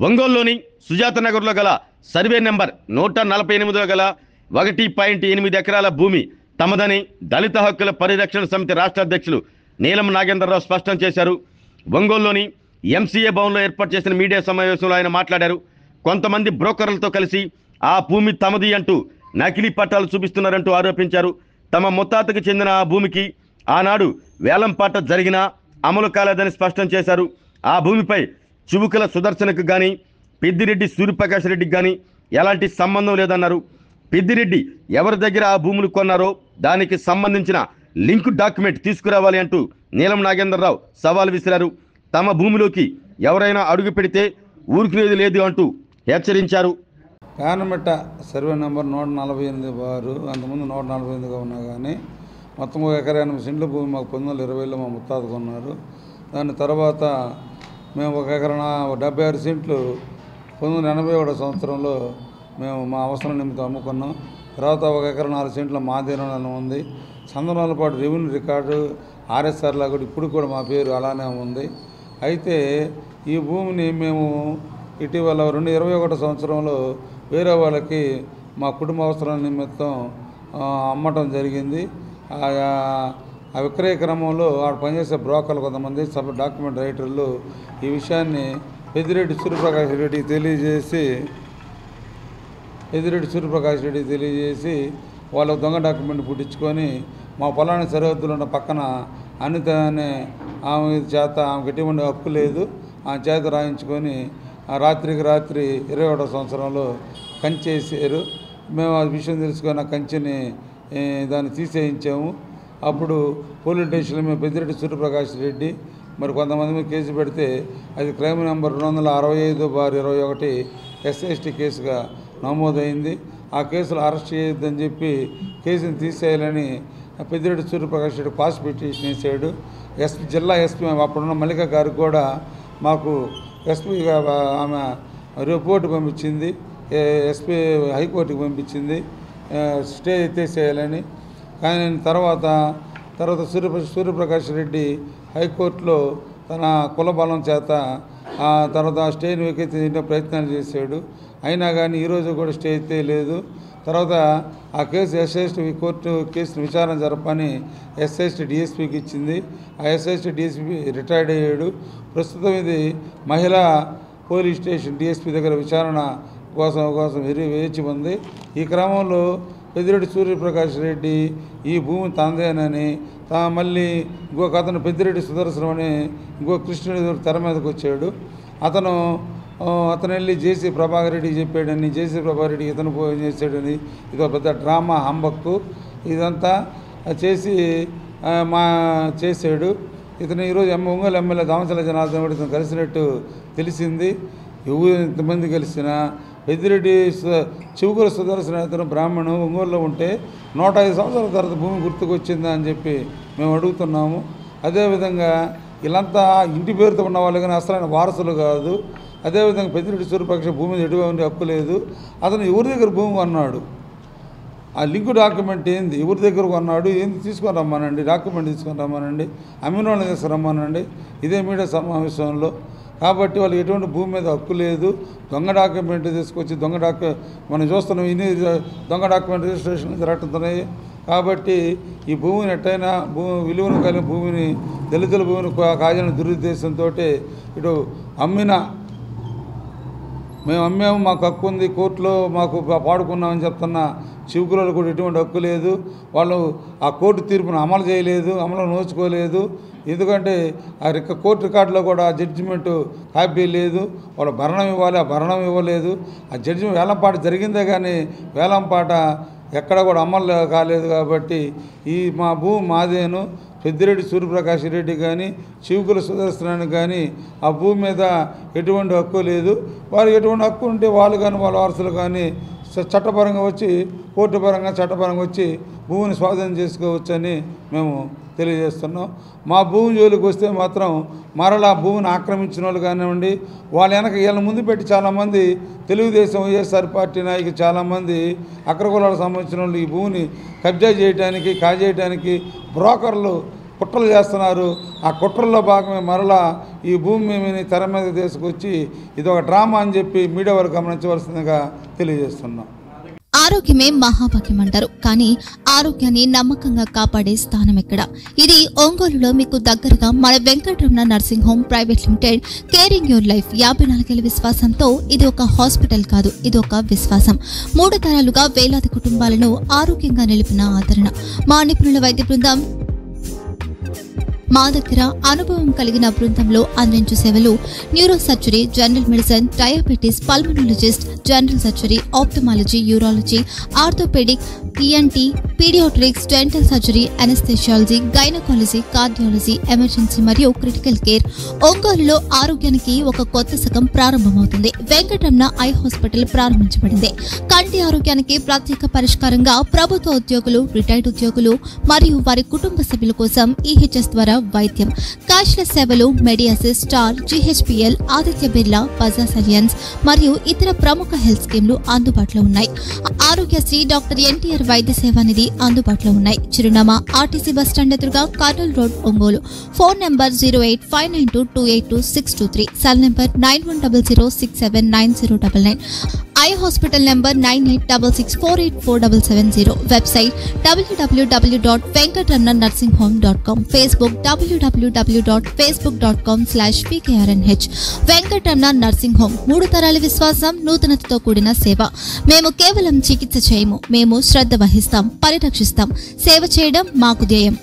ఒంగోలులోని సుజాత నగర్లో గల సర్వే నెంబర్ 148లో గల 1.8 ఎకరాల భూమి తమదని దళిత హక్కుల పరిరక్షణ సమితి రాష్ట్ర అధ్యక్షులు నీలం నాగేంద్రరావు స్పష్టం చేశారు. ఒంగోలులోని ఎంసీఏ భవన్లో ఏర్పాటు చేసిన మీడియా సమావేశంలో ఆయన మాట్లాడారు. కొంతమంది బ్రోకర్లతో కలిసి ఆ భూమి తమది అంటూ నకిలీ పట్టాలు చూపిస్తున్నారంటూ ఆరోపించారు. తమ ముత్తాతకు చెందిన ఆ భూమికి ఆనాడు వేలంపాట జరిగినా అమలు కాలేదని స్పష్టం చేశారు. ఆ భూమిపై చువుకల సుదర్శనకు కానీ పెద్దిరెడ్డి సూర్యప్రకాష్ రెడ్డికి కానీ ఎలాంటి సంబంధం లేదన్నారు. పెద్దిరెడ్డి ఎవరి దగ్గర ఆ భూములు కొన్నారో దానికి సంబంధించిన లింక్ డాక్యుమెంట్ తీసుకురావాలి అంటూ నీలం నాగేంద్రరావు సవాల్ విసిరారు. తమ భూమిలోకి ఎవరైనా అడుగు పెడితే ఊరుకునేది లేదు అంటూ హెచ్చరించారు. కానమెట్ట సర్వే నెంబర్ 148 వారు అంతకుముందు 148గా ఉన్నా కానీ మొత్తం 1 ఎకరా 8 సెంట్ల భూమి మాకు 1920లో మా ముత్తాత కొన్నారు. దాని తర్వాత మేము 1 ఎకరా 76 సెంట్లు 1981 సంవత్సరంలో మేము మా అవసరం నిమిత్తం అమ్ముకున్నాం. తర్వాత 1 ఎకరా 4 సెంట్ల మా దీనంలో ఉంది. సందర్భాల పాటు రెవెన్యూ రికార్డు ఆర్ఎస్ఆర్లా కూడా ఇప్పుడు కూడా మా పేరు అలానే ఉంది. అయితే ఈ భూమిని మేము ఇటీవల 2021 సంవత్సరంలో వేరే వాళ్ళకి మా కుటుంబ అవసరాల నిమిత్తం అమ్మటం జరిగింది. ఆ విక్రయ క్రమంలో ఆడ పనిచేసే బ్రోకర్లు కొంతమంది డాక్యుమెంట్ రైటర్లు ఈ విషయాన్ని పెద్దిరెడ్డి సూర్యప్రకాష్ రెడ్డికి తెలియజేసి వాళ్ళకు దొంగ డాక్యుమెంట్ పుట్టించుకొని మా పొలాన్ని సరిహద్దులు ఉన్న పక్కన అనిత అనే ఆమె చేత ఆమెకు ఎటువంటి హక్కు లేదు ఆ చేత రాయించుకొని రాత్రికి రాత్రి 21వ సంవత్సరంలో కంచేసారు. మేము ఆ విషయం తెలుసుకొని ఆ కంచెని దాన్ని తీసేయించాము. అప్పుడు పోలీస్ స్టేషన్లో మేము పెద్దిరెడ్డి సూర్యప్రకాష్ రెడ్డి మరి కొంతమంది మీద కేసు పెడితే అది క్రైమ్ నెంబర్ 265/21 SCST కేసుగా నమోదైంది. ఆ కేసులో అరెస్ట్ చేయొద్దని చెప్పి కేసుని తీసేయాలని పెద్దిరెడ్డి సూర్యప్రకాష్ రెడ్డి పాస్ పిటిషన్ వేసాడు. జిల్లా ఎస్పీ అప్పుడున్న మల్లిక గారికి కూడా మాకు ఎస్పీగా ఆమె రిపోర్టు పంపించింది. ఎస్పీ హైకోర్టుకి పంపించింది స్టే ఎత్తేసేయాలని. కానీ తర్వాత సూర్యప్రకాష్ రెడ్డి హైకోర్టులో తన కుల బలం చేత తర్వాత స్టేని ఎత్తే ప్రయత్నాలు చేశాడు. అయినా కానీ ఈరోజు కూడా స్టే ఎత్తేయలేదు. తర్వాత ఆ కేసు SST కోర్టు కేసును విచారణ జరపని SST DSPకి ఇచ్చింది. ఆ SST DSP రిటైర్డ్ అయ్యాడు. ప్రస్తుతం ఇది మహిళా పోలీస్ స్టేషన్ DSP దగ్గర విచారణ కోసం వేచి ఉంది. ఈ క్రమంలో పెద్దిరెడ్డి సూర్యప్రకాష్ రెడ్డి ఈ భూమి తనదేనని మళ్ళీ ఇంకొక అతను పెద్దిరెడ్డి సుదర్శనం అని ఇంకో కృష్ణుడి తెర మీదకి వచ్చాడు. అతను వెళ్ళి జేసీ ప్రభాకర్ రెడ్డి చెప్పాడని జేసీ ప్రభాకర్ రెడ్డి ఇతను చేశాడని ఇది పెద్ద డ్రామా హంబక్కు ఇదంతా చేశాడు. ఇతను ఈరోజు ఒంగోలు ఎమ్మెల్యే దామచల జనార్దన్ రెడ్డి ఇతను కలిసినట్టు తెలిసింది. ఎవరు ఇంతమంది కలిసినా పెద్దిరెడ్డి చివుకుల సుదర్శన అతను బ్రాహ్మణు ఒంగోలులో ఉంటే 105 సంవత్సరాల తర్వాత భూమి గుర్తుకొచ్చిందా అని చెప్పి మేము అడుగుతున్నాము. అదేవిధంగా వీళ్ళంతా ఇంటి పేరుతో ఉన్న వాళ్ళు కానీ అసలైన వారసులు కాదు. అదేవిధంగా పెద్దిరెడ్డి సూర్యప్రకాష్ భూమి మీద ఎటువంటి హక్కు లేదు. అతను ఎవరి దగ్గర భూమి కొన్నాడు, ఆ లింక్ డాక్యుమెంట్ ఏంది, ఎవరి దగ్గర కొన్నాడు ఏంది తీసుకొని రమ్మనండి, డాక్యుమెంట్ తీసుకొని రమ్మనండి, అమ్మిన వాళ్ళని తీసుకురమ్మనండి ఇదే మీడియా సమావేశంలో. కాబట్టి వాళ్ళు ఎటువంటి భూమి మీద హక్కు లేదు. దొంగ డాక్యుమెంట్ తీసుకొచ్చి మనం చూస్తున్నాం ఇన్ని దొంగ డాక్యుమెంట్ రిజిస్ట్రేషన్ జరుగుతున్నాయి. కాబట్టి ఈ భూమిని ఎట్టయినా విలువను కలిగిన భూమిని దళితుల భూమిని కాజాలని దురుద్దేశంతో ఇటు మేము అమ్మాము మాకు హక్కు ఉంది కోర్టులో మాకు పాడుకున్నామని చెప్తున్న చివుకులలో కూడా ఎటువంటి హక్కు లేదు. వాళ్ళు ఆ కోర్టు తీర్పును అమలు చేయలేదు, అమలు నోచుకోలేదు. ఎందుకంటే ఆ కోర్టు రికార్డులో కూడా జడ్జిమెంట్ కాపీ లేదు. వాళ్ళు భరణం ఇవ్వాలి, ఆ భరణం ఇవ్వలేదు. ఆ జడ్జిమెంట్ వేలంపాట జరిగిందే కానీ వేలంపాట ఎక్కడ కూడా అమలు కాలేదు. కాబట్టి మా భూమి మాదేను. పెద్దిరెడ్డి సూర్యప్రకాష్ రెడ్డి కానీ చివుకుల సుదర్శనానికి కానీ ఆ భూమి మీద ఎటువంటి హక్కు లేదు. వారికి ఎటువంటి హక్కు ఉంటే వాళ్ళు కానీ వాళ్ళ వారసులు కానీ చట్టపరంగా వచ్చి కోర్టు పరంగా చట్టపరంగా వచ్చి భూమిని స్వాధీనం చేసుకోవచ్చని మేము తెలియజేస్తున్నాం. మా భూమి జోలికి వస్తే మాత్రం మరలా భూమిని ఆక్రమించిన వాళ్ళు కానివ్వండి, వీళ్ళ ముందు పెట్టి చాలామంది తెలుగుదేశం వైఎస్ఆర్ పార్టీ నాయకులు చాలామంది అగ్రకులాలకు సంబంధించిన వాళ్ళు ఈ భూమిని కబ్జా చేయడానికి కాజేయడానికి బ్రోకర్లు కుట్రలు చేస్తున్నారు. ఆ కుట్రల్లో భాగమే మరలా ఈ భూమిని తెర మీద తీసుకొచ్చి ఇది ఒక డ్రామా అని చెప్పి మీడియా వారు గమనించవలసిందిగా తెలియజేస్తున్నాం. ఆరోగ్యమే మహాభాగ్యం అంటారు, కానీ ఆరోగ్యాన్ని నమ్మకంగా కాపాడే స్థానం ఎక్కడ? ఇది ఒంగోలులో మీకు దగ్గరగా మన Venkataramana nursing home private limited. Caring your life 54 ఏళ్ల విశ్వాసంతో ఇది ఒక హాస్పిటల్ కాదు, ఇది ఒక విశ్వాసం. 3 తరాలుగా వేలాది కుటుంబాలను ఆరోగ్యంగా నిలిపిన ఆదరణ. మా నిపుణుల వైద్య బృందం మా దగ్గర అనుభవం కలిగిన బృందంలో అందించే సేవలు neuro surgery, general medicine, diabetes, pulmonologist, general surgery, ophthalmology, urology, orthopaedic, ENT, paediatrics, dental surgery, anaesthesiology, gynaecology, cardiology, emergency మరియు క్రిటికల్ కేర్. ఒంగోలులో ఆరోగ్యానికి ఒక కొత్త శకం ప్రారంభమవుతుంది. వెంకటరమణ ఐ హాస్పిటల్ ప్రారంభించబడింది. కంటి ఆరోగ్యానికి ప్రత్యేక పరిష్కారంగా ప్రభుత్వ ఉద్యోగులు, రిటైర్డ్ ఉద్యోగులు మరియు వారి కుటుంబ సభ్యుల కోసం ఈహెచ్ఎస్ ద్వారా వైద్యం, క్యాష్లెస్ సేవలు, మెడియాసిస్, స్టార్, జీహెచ్పిఎల్, ఆదిత్య బిర్లా, బజాజ్ అలియన్స్ మరియు ఇతర ప్రముఖ హెల్త్ స్కీమ్లు అందుబాటులో ఉన్నాయి. ఆరోగ్యశ్రీ, డాక్టర్ ఎన్టీఆర్ వైద్య సేవానిధి అందుబాటులో ఉన్నాయి. చిరునామా ఆర్టీసీ బస్టాండ్ ఎదురుగా, Kurnool road, Ongole. Phone number 08592282623, cell number 9100679099, eye hospital number 9866484770, website www.venkatramananursinghome.com, Facebook www.facebook.com/vkrnh. Venkataramana nursing home, 3 తరాల విశ్వాసం, నూతనతతో కూడిన సేవ. మేము కేవలం చికిత్స చేయము, మేము శ్రద్ధ వహిస్తాం, పరిరక్షిస్తాం. సేవ చేయడం మాకు ధ్యేయం.